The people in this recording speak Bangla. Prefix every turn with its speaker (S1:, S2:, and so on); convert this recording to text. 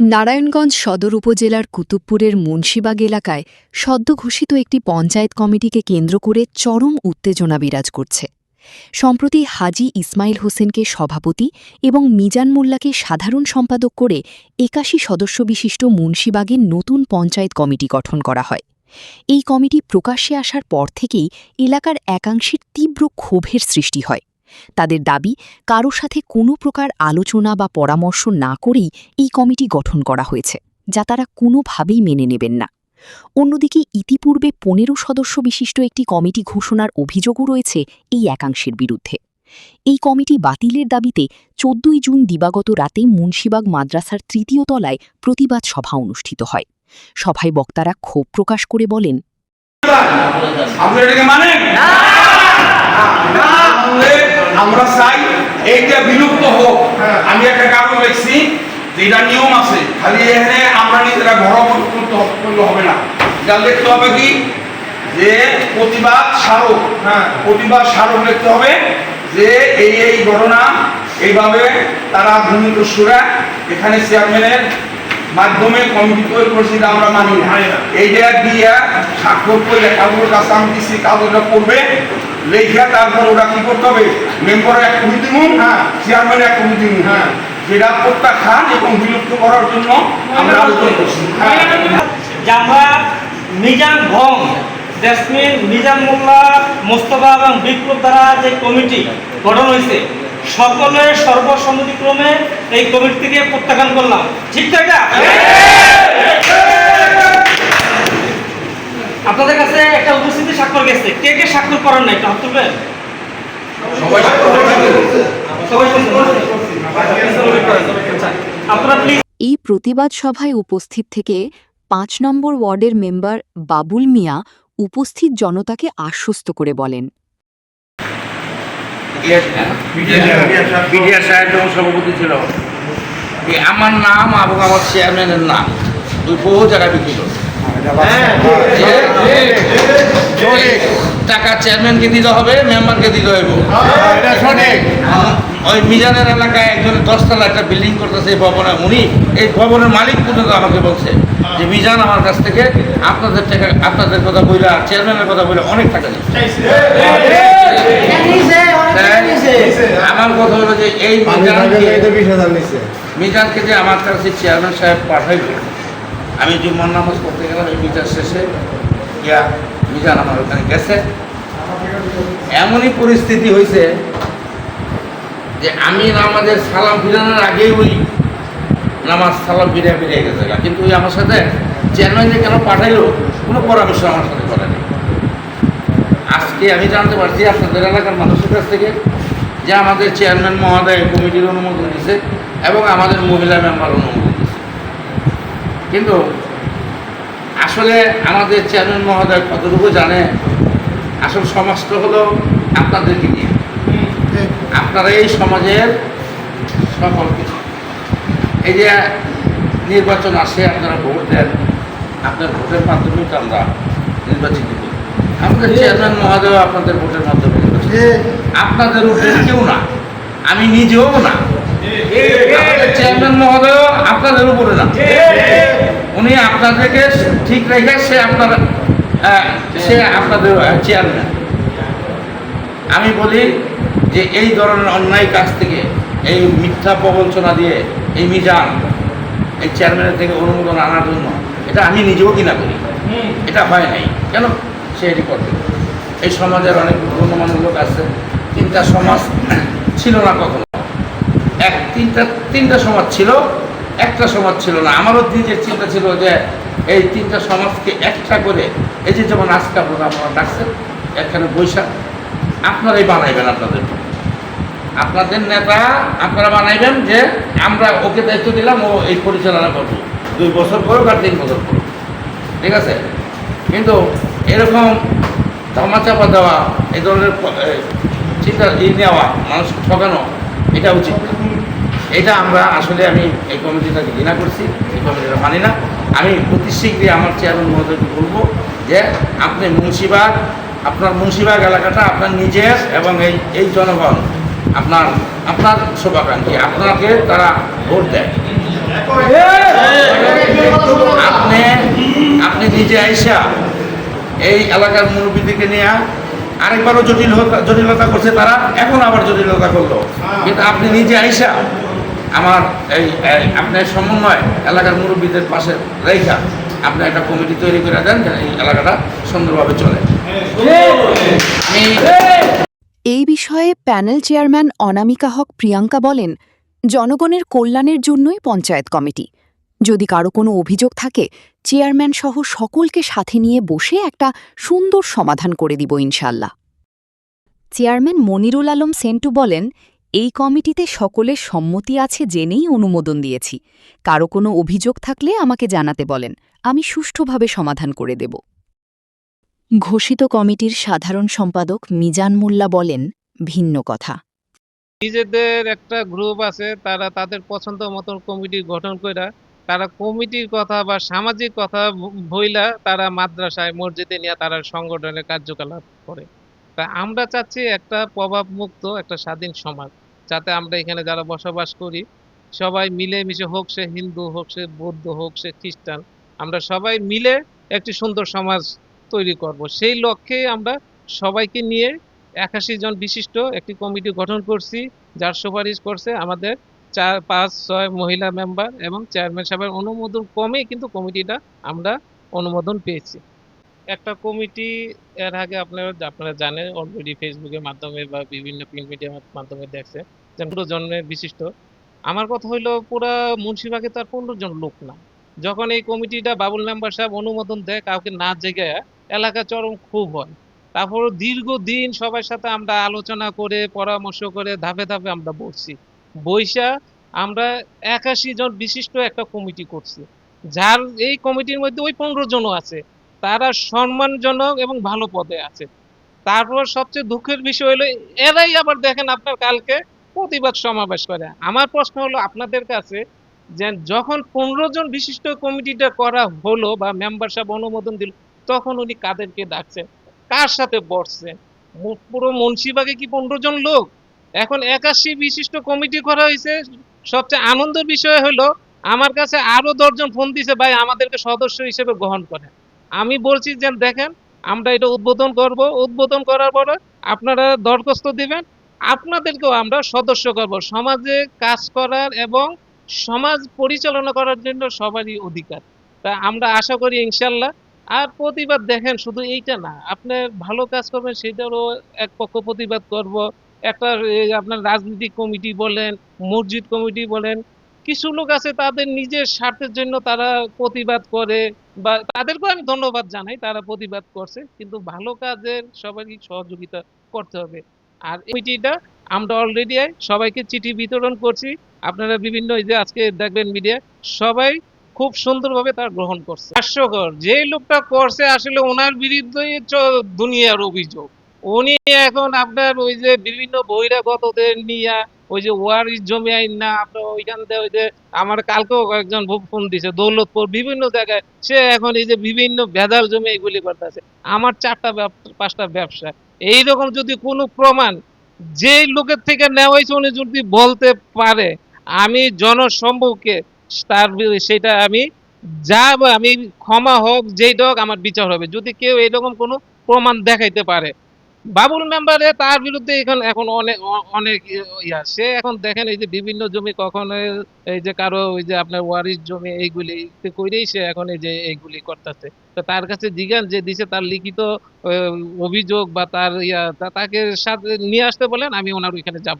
S1: নারায়ণগঞ্জ সদর উপজেলার কুতুবপুরের মুন্সিবাগ এলাকায় সদ্য ঘোষিত একটি পঞ্চায়েত কমিটিকে কেন্দ্র করে চরম উত্তেজনা বিরাজ করছে। সম্প্রতি হাজী ইসমাইল হোসেনকে সভাপতি এবং মিজান মোল্লাকে সাধারণ সম্পাদক করে ৮১ সদস্য বিশিষ্ট মুন্সিবাগের নতুন পঞ্চায়েত কমিটি গঠন করা হয়। এই কমিটি প্রকাশ্যে আসার পর থেকেই এলাকার একাংশের তীব্র ক্ষোভের সৃষ্টি হয়। তাদের দাবি, কারো সাথে কোনো প্রকার আলোচনা বা পরামর্শ না করেই এই কমিটি গঠন করা হয়েছে, যা তারা কোনোভাবেই মেনে নেবেন না। অন্যদিকে ইতিপূর্বে ১৫ সদস্য বিশিষ্ট একটি কমিটি ঘোষণার অভিযোগও রয়েছে এই একাংশের বিরুদ্ধে। এই কমিটি বাতিলের দাবিতে ১৪ জুন দিবাগত রাতে মুন্সিবাগ মাদ্রাসার ৩য় তলায় প্রতিবাদ সভা অনুষ্ঠিত হয়। সভায় বক্তারা ক্ষোভ প্রকাশ করে বলেন,
S2: আমরা চাই এইটা বিলুপ্ত হোক। আমি একটা কাগজ লিখছি, যেটা নিয়ম আছে, খালি এখানে আমরা নিজেরা ঘর করলে হবে না। যা লিখতে হবে কি, যে প্রতিবাদ স্মারক, প্রতিবাদ স্মারক লিখতে হবে যে এই ঘটনা এইভাবে তারা ভূমিদস্যুরা এখানে চেয়ারম্যানের মাধ্যমে কমিটি তৈরি করছি, আমরা মানি না। এইটা দিয়ে স্বাক্ষর করে কাগজের কাছে আমি দিচ্ছি, কাগজটা করবে লেখা, তারপর ওটা কি করতে হবে, মেম্বারের এক কমিটি দিন, চেয়ারম্যানের এক কমিটি দিন, যেটা প্রত্যাখ্যান এবং বিলুপ্ত করার জন্য আমরা আলোচনা করছি।
S3: আমরা মিজান ভং, জেসমিন, মিজান মোল্লা, মোস্তফা এবং বিপ্লব দ্বারা যে কমিটি গঠন হয়েছে, সকলের সর্বসম্মতিক্রমে এই কমিটি থেকে প্রত্যাখ্যান করলাম। ঠিক তো? এটা আপনাদের কাছে একটা উপস্থিতি স্বাক্ষর গেছে, কে কে স্বাক্ষর করেন না, একটু হাত তুলবেন।
S1: এই প্রতিবাদ সভায় উপস্থিত থেকে ৫ নম্বর ওয়ার্ডের মেম্বার বাবুল মিয়া উপস্থিত জনতাকে আশ্বস্ত করে বলেন,
S4: সভাপতি ছিল, আমার নাম এবং আমার চেয়ারম্যানের নাম বহু জায়গায় বিক্রি করছে। টাকা চেয়ারম্যানকে দিতে হবে, মেম্বারকে দিতে হইব। ওই মিজানের এলাকায় একজনের 10 তলা একটা বিল্ডিং করতেছে এই ভবনে, উনি এই ভবনের মালিক পর্যন্ত আমাকে বলছে যে মিজান আমার কাছ থেকে আপনাদের টাকা, আপনাদের কথা বইলা, চেয়ারম্যানের কথা বইলা অনেক টাকা দিচ্ছে। আমার কথা হলো যে এই মিজানকে যে আমার কাছে চেয়ারম্যান সাহেব পাঠাইবে, আমি জুম্মার নামাজ পড়তে গেলাম, এই বিচার শেষে ইয়া মিজান আমার ওখানে গেছে। এমনই পরিস্থিতি হয়েছে যে আমি নামাজের সালাম ফিরানোর আগেই ওই নামাজ সালাম ফিরে গেছে, কিন্তু ওই আমার সাথে চেয়ারম্যান যে কেন পাঠাইলো কোনো পরামর্শ আমার সাথে করেনি। আজকে আমি জানতে পারছি আপনাদের এলাকার মানুষের কাছ থেকে যে আমাদের চেয়ারম্যান মহোদয় কমিটির অনুমোদন দিয়েছে এবং আমাদের মহিলা মেম্বার অনুমোদন দিয়েছে, কিন্তু আসলে আমাদের চেয়ারম্যান মহোদয় কতটুকু জানে আসল সমাজটা হলো আপনাদেরকে নিয়ে। আপনারা এই সমাজের সকল কিছু, এই যে নির্বাচন আসে, আপনারা ভোট দেন, আপনার ভোটের মাধ্যমে তো আমরা নির্বাচিত করি। আমাদের চেয়ারম্যান মহোদয় আপনাদের ভোটের মাধ্যমে নির্বাচিত, আপনাদের উপরে কেউ না, আমি নিজেও না। আমাদের চেয়ারম্যান মহোদয় আপনাদের উপরে না, উনি আপনাদেরকে ঠিক রেখে সে আপনাদের চেয়ারম্যান। আমি বলি যে এই ধরনের অন্যায় কাজ থেকে, এই মিথ্যা প্রবঞ্চনা দিয়ে এই মিজান এই চেয়ারম্যানের থেকে অনুমোদন আনার জন্য, এটা আমি নিজেও কিনা করি, এটা হয় নাই কেন, সে এটি করবে। এই সমাজের অনেক গণ্যমান্য লোক আছে, 3টা সমাজ ছিল না কখনো, তিনটা সমাজ ছিল, একটা সমাজ ছিল না। আমারও নিজের চিন্তা ছিল যে এই 3টা সমাজকে একটা করে, এই যে যেমন আজকে আপনারা ডাকছেন এখানে বৈশাখ, আপনারাই বানাইবেন, আপনাদের নেতা আপনারা বানাইবেন যে আমরা ওকে দায়িত্ব দিলাম, ও এই পরিচালনা করবো, 2 বছর করুক আর 3 বছর করুক, ঠিক আছে। কিন্তু এরকম ধামাচাপা দেওয়া, এই ধরনের চিন্তা নেওয়া, মানুষকে ঠকানো, এটা উচিত না। এটা আমরা আসলে, আমি এই কমিটিটাকে ঘৃণা করছি, এই কমিটিটা মানি না। আমি অতি শীঘ্রই আমার চেয়ারম্যান মহোদয়কে বলবো যে আপনি আপনার মুন্সিবাগ এলাকাটা আপনার নিজের, এবং এই জনগণ আপনার শুভাকাঙ্ক্ষী, আপনাকে তারা ভোট দেয়। নিজে আইসা এই এলাকার মুরব্বীদেরকে নিয়ে আরেকবারও জটিলতা করছে তারা, এখন আবার জটিলতা করলো। কিন্তু আপনি নিজে আইসা আমার আপনার সমন্বয় এলাকার মুরব্বীদের পাশে রেখা আপনি একটা কমিটি তৈরি করে দেন, যেন এই এলাকাটা সুন্দরভাবে চলে।
S1: এই বিষয়ে প্যানেল চেয়ারম্যান অনামিকা হক প্রিয়াঙ্কা বলেন, জনগণের কল্যাণের জন্যই পঞ্চায়েত কমিটি। যদি কারো কোনো অভিযোগ থাকে, চেয়ারম্যান সহ সকলকে সাথে নিয়ে বসে একটা সুন্দর সমাধান করে দিব ইনশাল্লাহ। চেয়ারম্যান মনিরুল আলম সেন্টু বলেন, এই কমিটিতে সকলের সম্মতি আছে জেনেই অনুমোদন দিয়েছি। কারো কোনো অভিযোগ থাকলে আমাকে জানাতে বলেন, আমি সুষ্ঠুভাবে সমাধান করে দেব। ঘোষিত কমিটির সাধারণ সম্পাদক মিজান মোল্লা বলেন ভিন্ন কথা।
S5: নিজেদের একটা গ্রুপ আছে, তারা তাদের পছন্দ মতন কমিটি গঠন করে তারা কমিটির কথা বা সামাজিক কথা ভইলা তারা মাদ্রাসায় মসজিদে নিয়ে তারা সংগঠনের কার্যকলাপ করে। তা আমরা চাচ্ছি একটা প্রভাব মুক্ত একটা স্বাধীন সমাজ, যাতে আমরা এখানে যারা বসবাস করি সবাই মিলেমিশে, হোক সে হিন্দু, হোক সে বৌদ্ধ, হোক সে খ্রিস্টান, আমরা সবাই মিলে একটি সুন্দর সমাজ তৈরি করব। সেই লক্ষ্যে আমরা সবাইকে নিয়ে 81 জন বিশিষ্ট একটি কমিটি গঠন করছি, যার সুপারিশ করছে আমাদের 4-5-6 মহিলা মেম্বার এবং চেয়ারম্যান সাহেবের অনুমোদন কমে কিন্তু কমিটিটা আমরা অনুমোদন পেয়েছি। একটা কমিটি এর আগে আপনারা জানেন অলরেডি ফেসবুকের মাধ্যমে বা বিভিন্ন প্রিন্ট মিডিয়ার মাধ্যমে দেখছে যে 15 জনের বিশিষ্ট। আমার কথা হইলো পুরা মুন্সিবাগে তো আর 15 জন লোক না। যখন এই কমিটিটা বাবুল মেম্বার সাহেব অনুমোদন দেয় কাউকে না জেগায়, এলাকা চরম খুব হয়। তারপর দীর্ঘদিন সবার সাথে আমরা আলোচনা করে পরামর্শ করে ধাপে ধাপে আমরা বসছি, বইসা আমরা 81 জন বিশিষ্ট একটা কমিটি করছি, যার এই কমিটির মধ্যে ওই 15 জনও আছে, তারা সম্মানজনক এবং ভালো পদে আছে। তারপর সবচেয়ে দুঃখের বিষয় হলো এরাই আবার দেখেন আপনার কালকে প্রতিবাদ সমাবেশ করে। আমার প্রশ্ন হলো আপনাদের কাছে যে যখন 15 জন বিশিষ্ট কমিটিটা করা হলো বা মেম্বার সাহেব অনুমোদন দিল, তখন উনি কাদেরকে ডাকছেন, কার সাথে বসছেন? পুরো মুন্সিবাগে কি 15 জন লোক? এখন 81 বিশিষ্ট কমিটি করা হয়েছে। সবচেয়ে আনন্দের বিষয় হলো আমার কাছে আরো 10 জন ফোন দিছে, ভাই আমাদেরকে সদস্য হিসেবে গ্রহণ করেন। আমি বলছি যে দেখেন আমরা এটা উদ্বোধন করব, উদ্বোধন করার পরে আপনারা দরখাস্ত দিবেন, আপনাদেরকেও আমরা সদস্য করব। সমাজে কাজ করার এবং সমাজ পরিচালনা করার জন্য সবারই অধিকার। তা আমরা আশা করি ইনশাল্লাহ। আর প্রতিবাদ দেখেন শুধু এইটা না, আপনি ভালো কাজ করবেন সেটারও এক পক্ষ প্রতিবাদ করব। একটা আপনার রাজনৈতিক কমিটি বলেন, মসজিদ কমিটি বলেন, কিছু লোক আছে তাদের নিজের স্বার্থের জন্য তারা প্রতিবাদ করে, বা তাদেরকেও আমি ধন্যবাদ জানাই, তারা প্রতিবাদ করছে, কিন্তু ভালো কাজের সবারই সহযোগিতা করতে হবে। আর এই কমিটিটা আমরা অলরেডি সবাইকে চিঠি বিতরণ করছি। আপনারা বিভিন্ন এই যে আজকে দেখবেন মিডিয়া, সবাই খুব সুন্দরভাবে তার গ্রহণ করছে। হাস্যকর, যে লোকটা করছে আসলে ওনার বিরুদ্ধে দুনিয়ার অভিযোগ। উনি এখন আপনার ওই যে বিভিন্ন বহিরাগতদের নিয়ে ওই যে ওয়ারিশ জমি আইন না, আপনার ওইখান থেকে ওই যে আমার কালকেও কয়েকজন ফোন দিছে দৌলতপুর বিভিন্ন জায়গায়, সে এখন এই যে বিভিন্ন ভেজাল জমি এগুলি করতেছে। আমার 4টা-5টা ব্যবসা, এইরকম যদি কোনো প্রমাণ যে লোকের থেকে নেওয়া হয়েছে উনি যদি বলতে পারে, আমি জনসম্মুখে সেটা আমি আমি ক্ষমা হোক যেইটা হোক আমার বিচার হবে, যদি কেউ এরকম কোনো প্রমাণ দেখাইতে পারে। বাবুল মেম্বারে তার বিরুদ্ধে এখন অনেক অনেক সে এখন দেখেন এই যে বিভিন্ন জমি কখনো এই যে কারো ওই যে আপনার ওয়ারিশ জমি এইগুলি কইরেই সে এখন এই যে এইগুলি করতেছে। তো তার কাছে জিজ্ঞান যে দিছে তার লিখিত অভিযোগ বা তার তাকে সাথে নিয়ে আসতে বলেন, আমি ওনার ওইখানে যাব।